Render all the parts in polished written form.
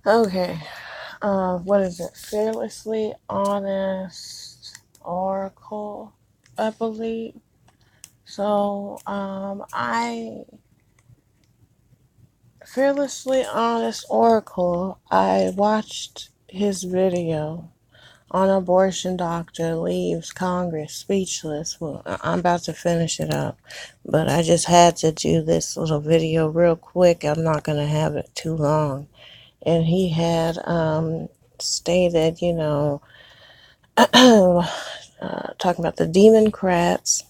Okay. What is it? Fearlessly Honest Oracle, I believe. So, I Fearlessly Honest Oracle. I watched his video on abortion doctor leaves Congress speechless. Well, I'm about to finish it up, but I just had to do this little video real quick. I'm not going to have it too long. And he had stated, talking about the Democrats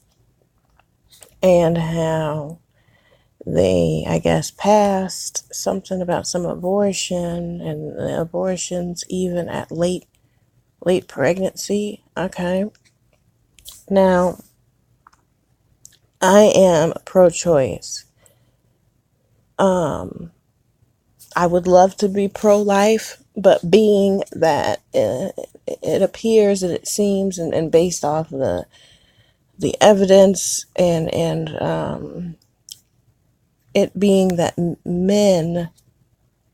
and how they, I guess, passed something about some abortion and abortions even at late pregnancy. Okay. Now, I am pro-choice. Um, I would love to be pro-life, but being that it appears and it seems, and based off the evidence and it being that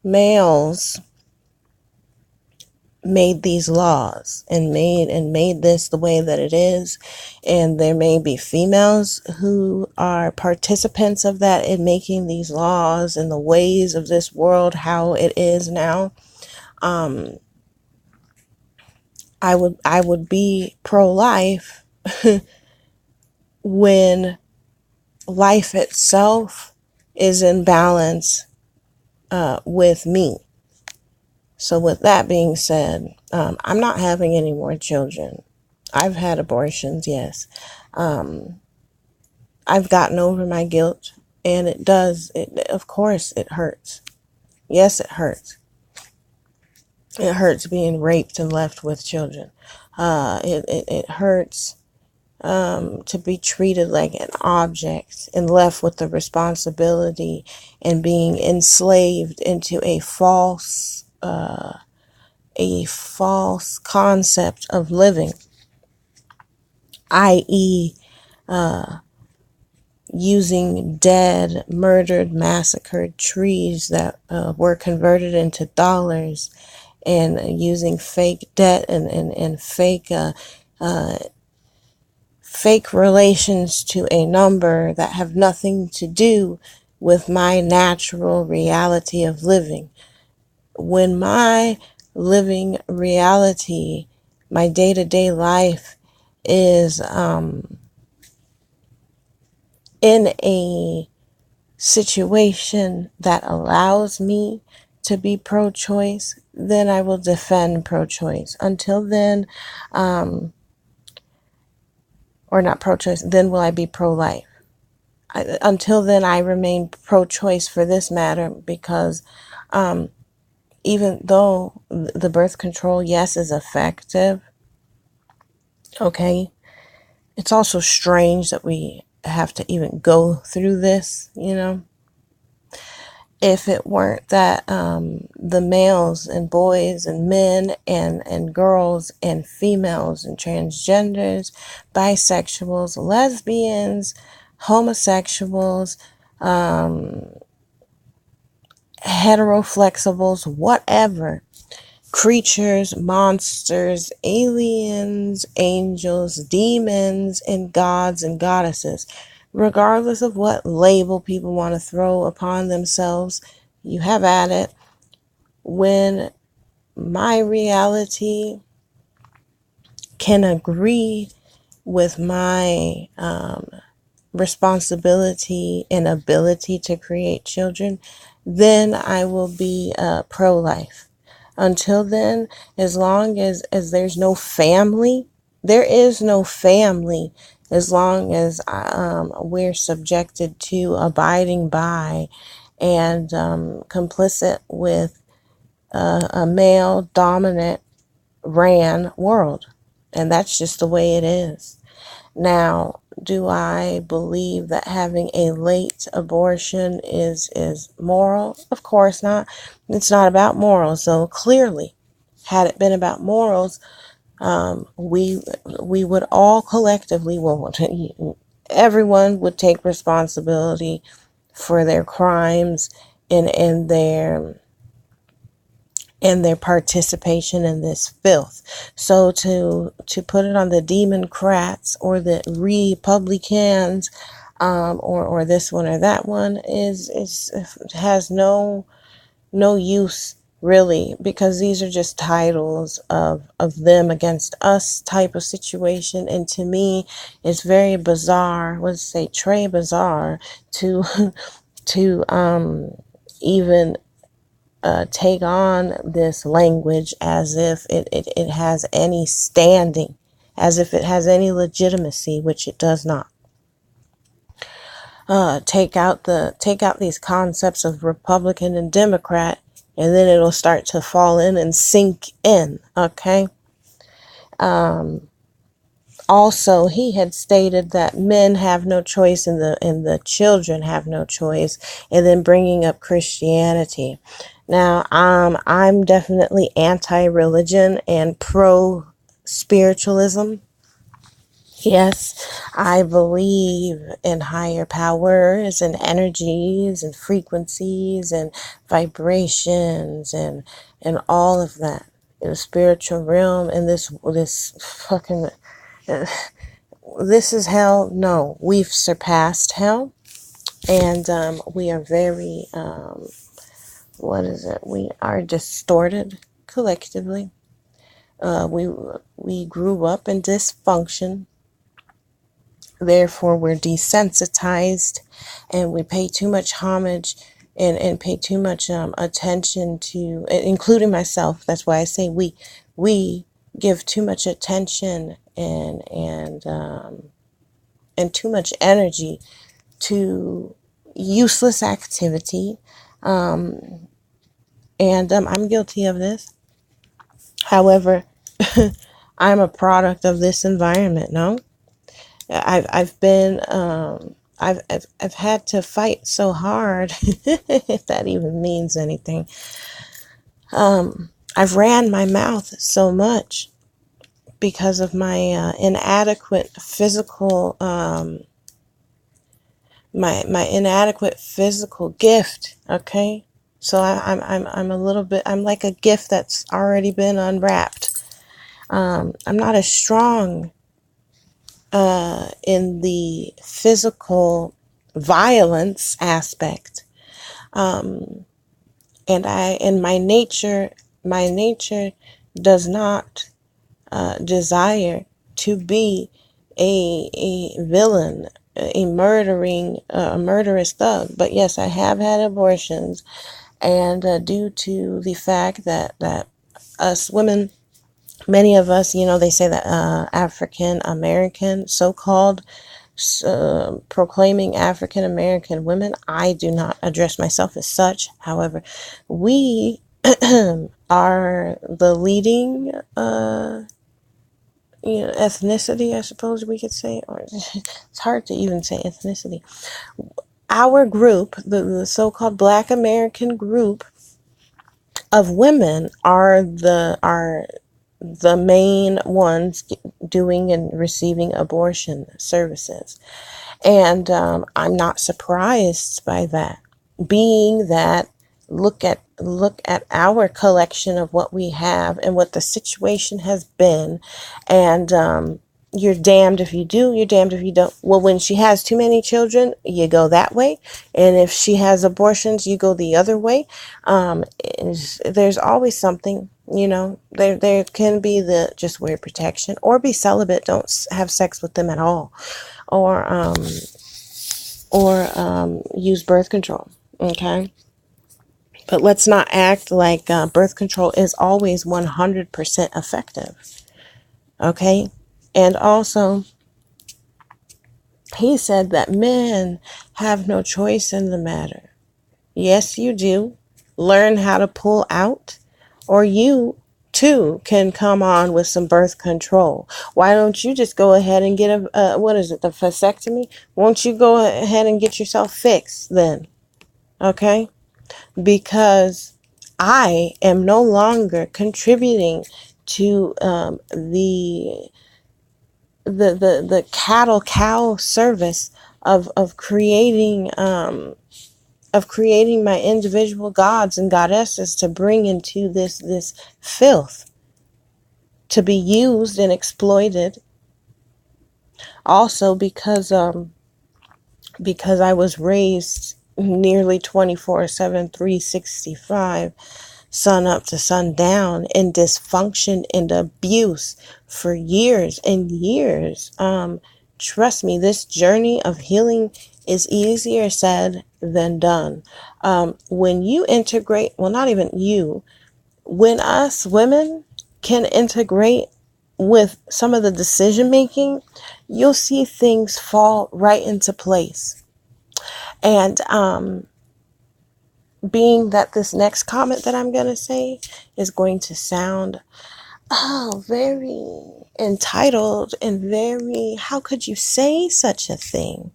males made these laws and made this the way that it is, and there may be females who are participants of that in making these laws and the ways of this world how it is now. um I would be pro-life when life itself is in balance with me. So with that being said, I'm not having any more children. I've had abortions, yes. Um, I've gotten over my guilt, and of course, it hurts. Yes, it hurts. It hurts being raped and left with children. It hurts to be treated like an object and left with the responsibility and being enslaved into a false concept of living, i.e., using dead, murdered, massacred trees that were converted into dollars, and using fake debt and fake relations to a number that have nothing to do with my natural reality of living. When my living reality, my day-to-day life is in a situation that allows me to be pro-choice, then I will defend pro-choice. Until then, or not pro-choice, then will I be pro-life. Until then, I remain pro-choice for this matter, because even though the birth control, yes, is effective, okay, it's also strange that we have to even go through this, If it weren't that the males and boys and men and girls and females and transgenders, bisexuals, lesbians, homosexuals, heteroflexibles, whatever, creatures, monsters, aliens, angels, demons, and gods and goddesses, regardless of what label people want to throw upon themselves, you have at it. When my reality can agree with my responsibility and ability to create children, then I will be pro-life. Until then, as long as there's no family, there is no family as long as we're subjected to abiding by and complicit with a male dominant ran world. And that's just the way it is. Now, do I believe that having a late abortion is moral? Of course not. It's not about morals. So clearly, had it been about morals, we would all collectively, well, everyone would take responsibility for their crimes and their and their participation in this filth. So to put it on the Democrats or the Republicans, or this one or that one is has no use really, because these are just titles of them against us type of situation. And to me, it's very bizarre, let's say très bizarre, to to even take on this language as if it has any standing, as if it has any legitimacy, which it does not. Take out these concepts of Republican and Democrat, and then it'll start to fall in and sink in. Okay. Also, he had stated that men have no choice and the children have no choice, and then bringing up Christianity. Now, I'm definitely anti-religion and pro-spiritualism. Yes, I believe in higher powers and energies and frequencies and vibrations and all of that in the spiritual realm. And this fucking this is hell. No, we've surpassed hell, and we are very what is it? We are distorted collectively. We grew up in dysfunction. Therefore, we're desensitized, and we pay too much homage and pay too much attention to, including myself. That's why I say we give too much attention and too much energy to useless activity. And I'm guilty of this. However, I'm a product of this environment. No, I've been I've had to fight so hard, if that even means anything. I've ran my mouth so much because of my inadequate physical my inadequate physical gift. Okay, so I'm a little bit, I'm like a gift that's already been unwrapped. I'm not as strong in the physical violence aspect, and my nature does not desire to be a villain, a murderous thug. But yes, I have had abortions, and due to the fact that us women, many of us, they say that African American, so-called proclaiming African American women, I do not address myself as such. However, we are the leading ethnicity, I suppose we could say, or it's hard to even say ethnicity. Our group, the so-called Black American group of women, are the main ones doing and receiving abortion services. And I'm not surprised by that, being that look at our collection of what we have and what the situation has been. And you're damned if you do, you're damned if you don't. Well, when she has too many children, you go that way, and if she has abortions, you go the other way. There's always something. There can be the just wear protection, or be celibate, don't have sex with them at all, or use birth control. Okay, but let's not act like birth control is always 100% effective. Okay, and also he said that men have no choice in the matter. Yes, you do. Learn how to pull out, or you too can come on with some birth control. Why don't you just go ahead and get the vasectomy? Won't you go ahead and get yourself fixed then? Okay? Because I am no longer contributing to the cattle cow service of creating of creating my individual gods and goddesses to bring into this filth, to be used and exploited. Also because I was raised nearly 24/7, 365, sun up to sundown, in dysfunction and abuse for years and years. Trust me, this journey of healing is easier said than done. When you integrate, well, not even you, when us women can integrate with some of the decision making, you'll see things fall right into place. And being that this next comment that I'm going to say is going to sound, very entitled and very, how could you say such a thing?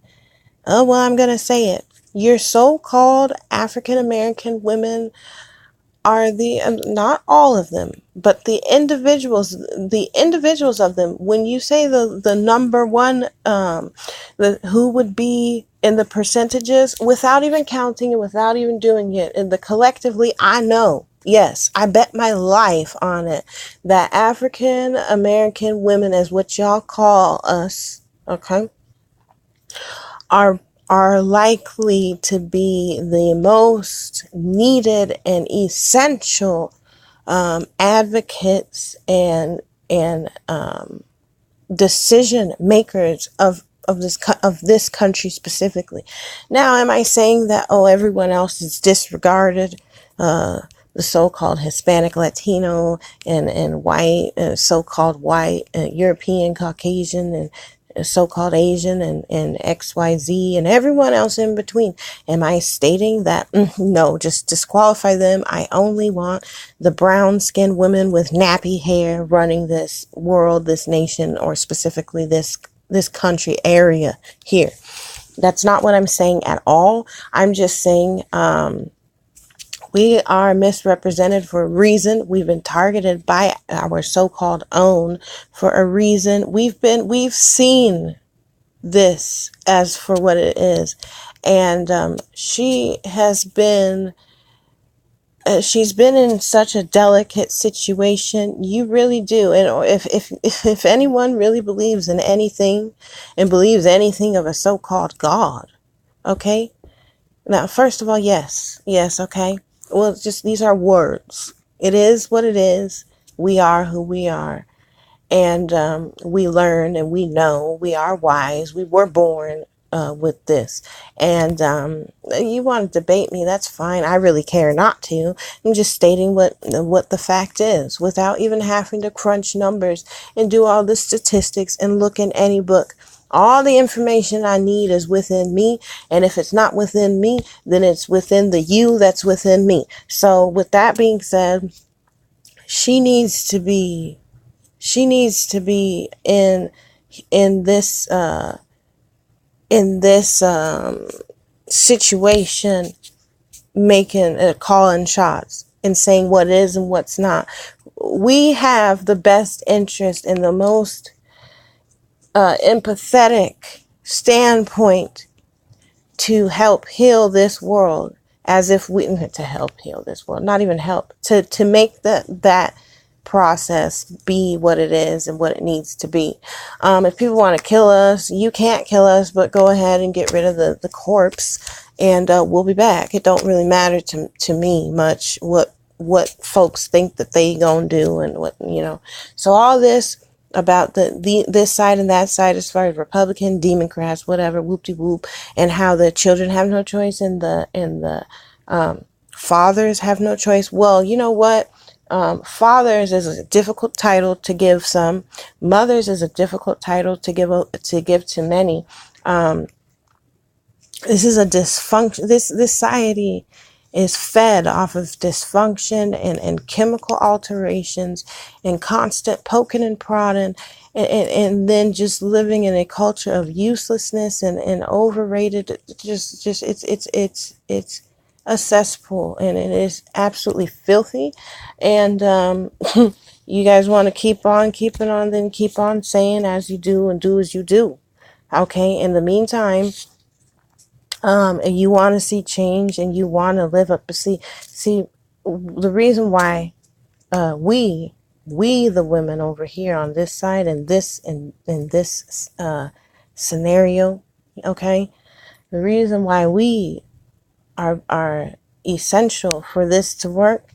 Oh, well, I'm going to say it. Your so-called African American women are not all of them, but the individuals of them. When you say the number one, who would be in the percentages, without even counting it, without even doing it, and the collectively, I know, yes, I bet my life on it, that African American women, as what y'all call us, okay, are likely to be the most needed and essential advocates and decision makers of this country specifically. Now, am I saying that everyone else is disregarded? The so-called Hispanic, Latino, and white, so-called white, European, Caucasian, and so-called Asian, and XYZ, and everyone else in between. Am I stating that? No, just disqualify them. I only want the brown-skinned women with nappy hair running this world, this nation, or specifically this country area here. That's not what I'm saying at all. I'm just saying, we are misrepresented for a reason. We've been targeted by our so-called own for a reason. We've seen this as for what it is. And she's been in such a delicate situation. You really do. And if anyone really believes in anything and believes anything of a so-called God, okay? Now, first of all, yes, okay. Well, just these are words. It is what it is. We are who we are. And we learn and we know. We are wise. We were born with this. And you want to debate me, that's fine. I really care not to. I'm just stating what the fact is without even having to crunch numbers and do all the statistics and look in any book. All the information I need is within me. And if it's not within me, then it's within the you that's within me. So with that being said, she needs to be in this situation, making calling shots and saying what is and what's not. We have the best interest and the most empathetic standpoint to help heal this world, as if we to help heal this world, not even help, to make that process be what it is and what it needs to be. If people want to kill us, you can't kill us, but go ahead and get rid of the corpse, and we'll be back. It don't really matter to me much what folks think that they gonna do, and what, so all this about this side and that side, as far as Republican, Democrats, whatever, whoop-de-whoop, and how the children have no choice and the fathers have no choice. Well, you know what? Fathers is a difficult title to give some. Mothers is a difficult title to give to many. This is a dysfunction. This society is fed off of dysfunction and chemical alterations and constant poking and prodding, and then just living in a culture of uselessness and overrated. Just it's a cesspool, and it is absolutely filthy. And you guys want to keep on keeping on, then keep on saying as you do and do as you do. Okay. In the meantime, and you want to see change and you want to live up to see the reason why we the women over here on this side and in this scenario, okay, the reason why we are essential for this to work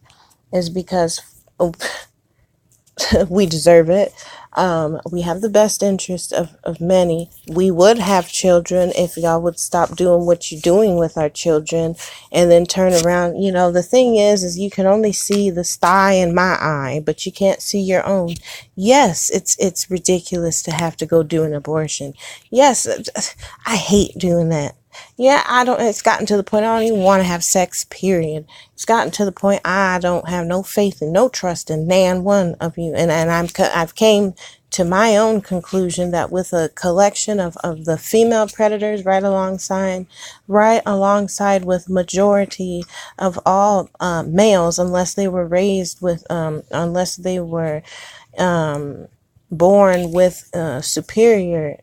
is because we deserve it. We have the best interest of many. We would have children if y'all would stop doing what you're doing with our children and then turn around. You know, the thing is you can only see the sty in my eye, but you can't see your own. Yes, it's ridiculous to have to go do an abortion. Yes, I hate doing that. Yeah, it's gotten to the point I don't even want to have sex, period. It's gotten to the point I don't have no faith and no trust in nan one of you. And I've came to my own conclusion that with a collection of the female predators right alongside with majority of all males, unless they were raised with, unless they were born with superiority.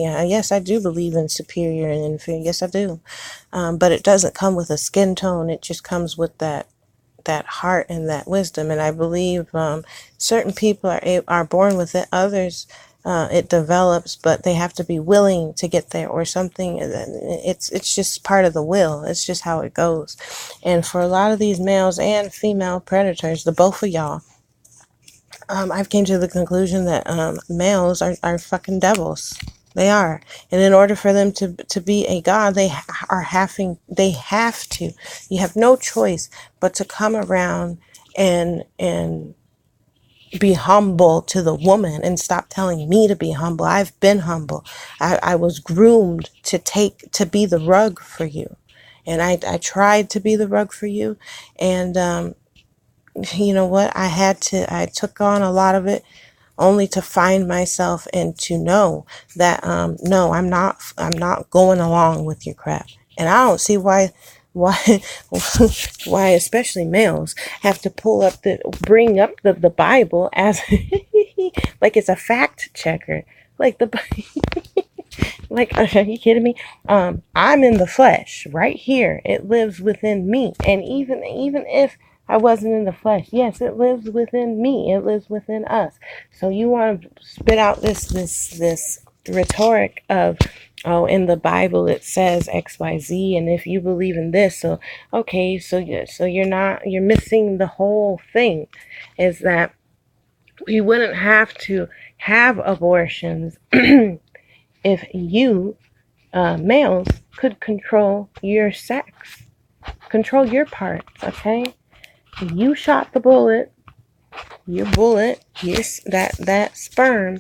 Yes, I do believe in superior and inferior. Yes, I do. But it doesn't come with a skin tone. It just comes with that heart and that wisdom. And I believe certain people are born with it. Others, it develops, but they have to be willing to get there or something. It's just part of the will. It's just how it goes. And for a lot of these males and female predators, the both of y'all, I've came to the conclusion that males are fucking devils. They are. And in order for them to be a god, they have to. You have no choice but to come around and be humble to the woman and stop telling me to be humble. I've been humble. I was groomed to be the rug for you. And I tried to be the rug for you. And you know what? I took on a lot of it only to find myself and to know that, no, I'm not going along with your crap. And I don't see why, why especially males have to bring up the Bible as like it's a fact checker. Like like, are you kidding me? I'm in the flesh right here. It lives within me. And even if I wasn't in the flesh, yes, it lives within me. It lives within us. So you want to spit out this rhetoric of, oh, in the Bible it says XYZ, and if you believe in this, so okay, so you're missing the whole thing. Is that we wouldn't have to have abortions if you males could control your sex, control your parts, okay? You shot the bullet, that sperm,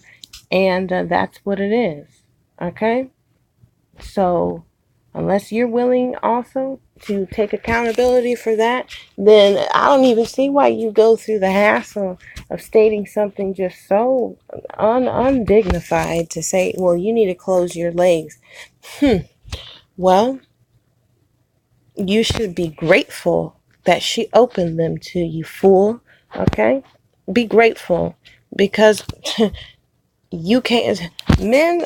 and that's what it is, okay? So unless you're willing also to take accountability for that, then I don't even see why you go through the hassle of stating something just so undignified to say, well, you need to close your legs. Well, you should be grateful that she opened them to you, fool. Okay? Be grateful, because you can't. Men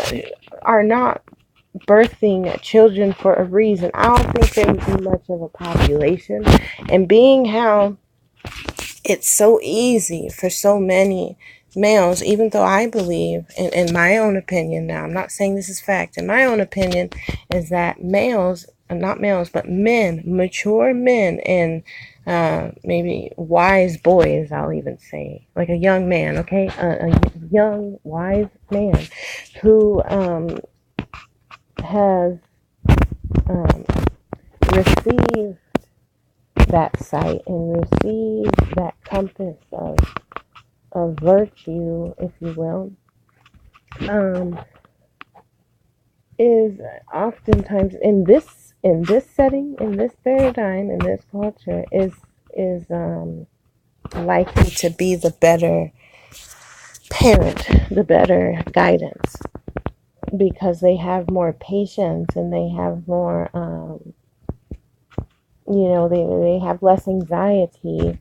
are not birthing children for a reason. I don't think there would be much of a population. And being how it's so easy for so many males, even though I believe, in my own opinion, now I'm not saying this is fact, in my own opinion, is that males, not males, but men, mature men, and maybe wise boys, I'll even say, like a young man, okay, a young wise man who has received that sight and received that compass of virtue, if you will, is oftentimes in this setting, in this paradigm, in this culture, is likely to be the better parent, the better guidance, because they have more patience and they have more, they have less anxiety.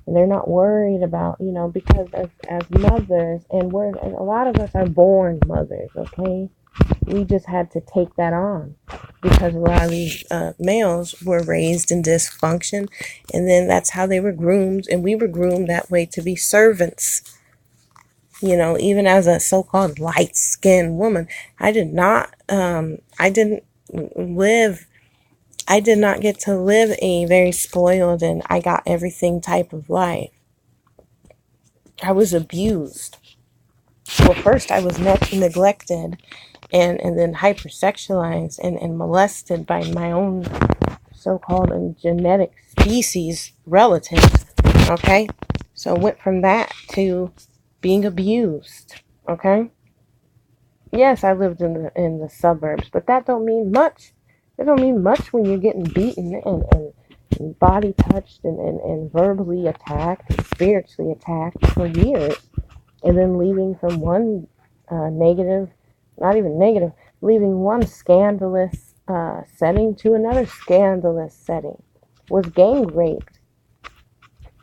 And they're not worried about, because as mothers, and a lot of us are born mothers, okay? we just had to take that on because a lot of these males were raised in dysfunction, and then that's how they were groomed, and we were groomed that way to be servants. You know, even as a so-called light-skinned woman, I did not get to live a very spoiled and I got everything type of life. I was abused. Well, first I was neglected and then hypersexualized and molested by my own so-called genetic species relatives. Okay? So went from that to being abused. Okay? Yes, I lived in the suburbs, but that don't mean much. It don't mean much when you're getting beaten and body touched and verbally attacked, and spiritually attacked for years, and then leaving from one negative, not even negative, leaving one scandalous setting to another scandalous setting. Was gang raped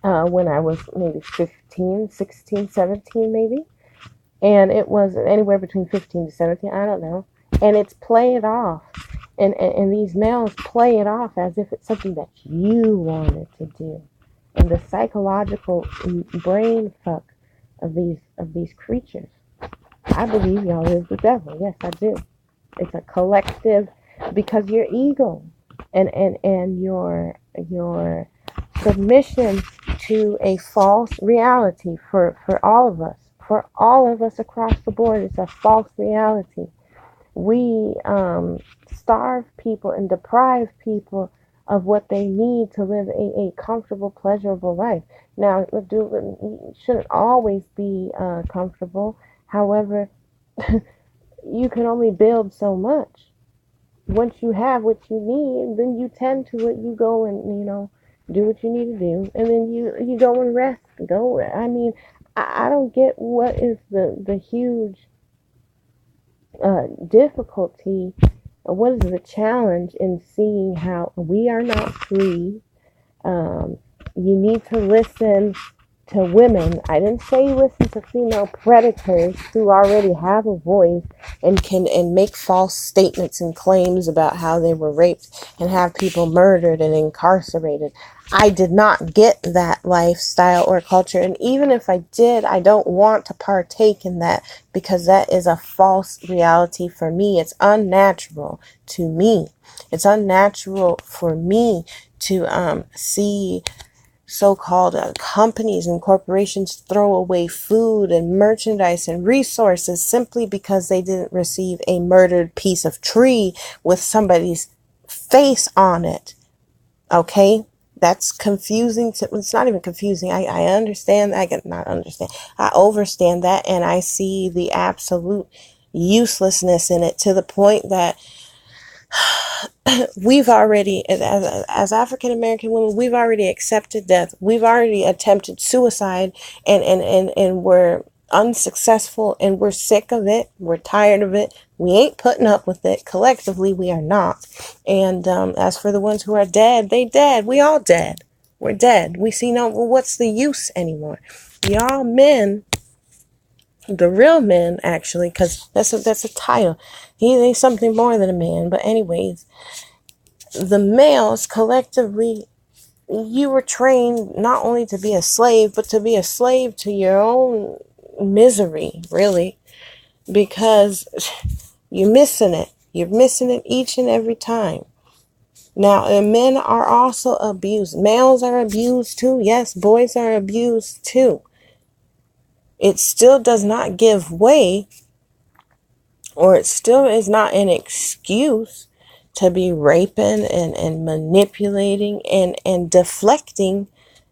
when I was maybe 15, 16, 17 maybe. And it was anywhere between 15 to 17, I don't know. And it's played off. And these males play it off as if it's something that you wanted to do. And the psychological brain fuck of these creatures. I believe y'all is the devil. Yes, I do. It's a collective, because your ego and your submission to a false reality for all of us across the board. It's a false reality. We starve people and deprive people of what they need to live a comfortable, pleasurable life. Now, it shouldn't always be comfortable. However, you can only build so much. Once you have what you need, then you tend to it. You go and, do what you need to do. And then you go and rest. I mean, I don't get what is the huge difficulty, or what is the challenge in seeing how we are not free. You need to listen to women. I didn't say listen to female predators who already have a voice and can make false statements and claims about how they were raped and have people murdered and incarcerated. I did not get that lifestyle or culture, and even if I did, I don't want to partake in that because that is a false reality for me. It's unnatural to me. It's unnatural for me to see so-called companies and corporations throw away food and merchandise and resources simply because they didn't receive a murdered piece of tree with somebody's face on it. Okay? That's confusing. It's not even confusing. I understand. I can not understand. I overstand that, and I see the absolute uselessness in it to the point that we've already, as African American women, we've already accepted death. We've already attempted suicide, and we're unsuccessful, and we're sick of it. We're tired of it. We ain't putting up with it. Collectively, we are not. And as for the ones who are dead, they dead. We all dead. We're dead. We see what's the use anymore? Y'all men, the real men, actually, because that's a title. He's something more than a man. But anyways, the males collectively, you were trained not only to be a slave, but to be a slave to your own misery, really, because you're missing it. You're missing it each and every time. Now, and men are also abused. Males are abused too. Yes, boys are abused too. It still does not give way, or it still is not an excuse to be raping and manipulating and deflecting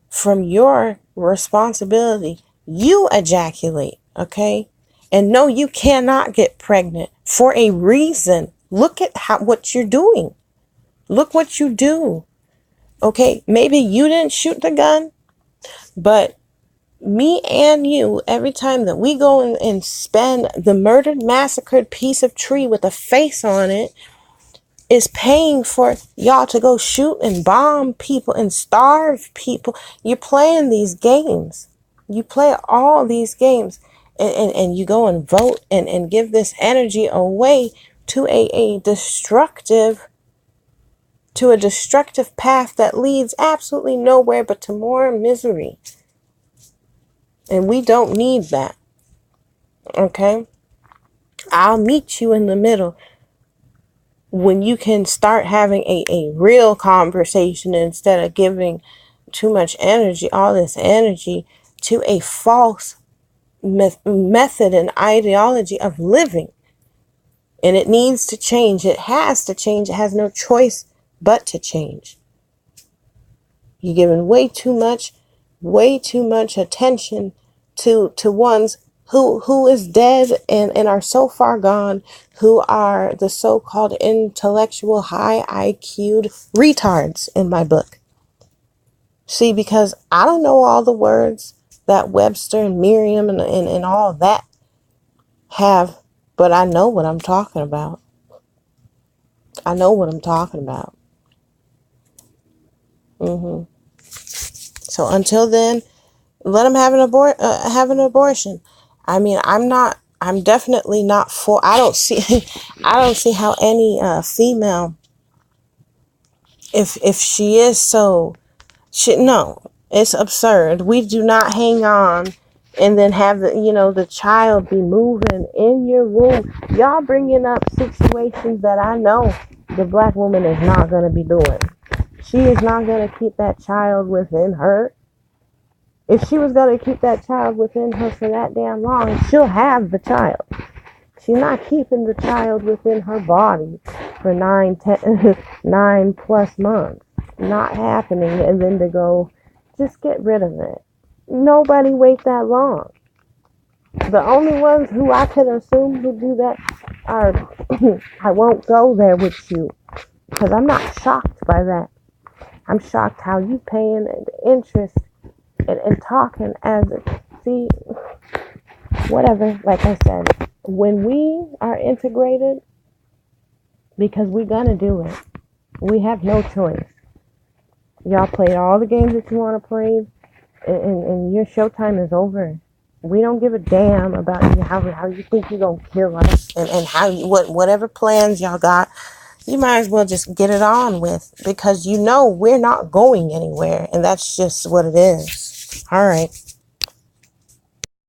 from your responsibility. You ejaculate, okay? And no, you cannot get pregnant for a reason. Look at what you're doing. Look what you do. Okay, maybe you didn't shoot the gun, but me and you, every time that we go and spend the murdered, massacred piece of tree with a face on it, is paying for y'all to go shoot and bomb people and starve people. You're playing these games. You play all these games, and you go and vote and give this energy away to a destructive path that leads absolutely nowhere but to more misery. And we don't need that. Okay? I'll meet you in the middle when you can start having a real conversation instead of giving too much energy, all this energy, to a false method and ideology of living. And it needs to change. It has to change. It has no choice but to change. You're giving way too much attention to ones who is dead and are so far gone, who are the so-called intellectual high IQ'd retards in my book. See, because I don't know all the words that Webster and Merriam and all that have, but I know what I'm talking about. I know what I'm talking about. So until then, let them have an abortion. I mean, I'm definitely not for. I don't see how any female, if she is so, no, it's absurd. We do not hang on and then have the child be moving in your womb. Y'all bringing up situations that I know the black woman is not going to be doing. She is not going to keep that child within her. If she was going to keep that child within her for that damn long, she'll have the child. She's not keeping the child within her body for 9+ months. Not happening. And then to go, just get rid of it. Nobody wait that long. The only ones who I could assume who do that are, I won't go there with you. Because I'm not shocked by that. I'm shocked how you paying interest and talking as see, whatever. Like I said, when we are integrated, because we're gonna do it, we have no choice. Y'all played all the games that you want to play, and your showtime is over. We don't give a damn about you, how you think you're gonna kill us, and how whatever plans y'all got. You might as well just get it on with, because we're not going anywhere, and that's just what it is. All right.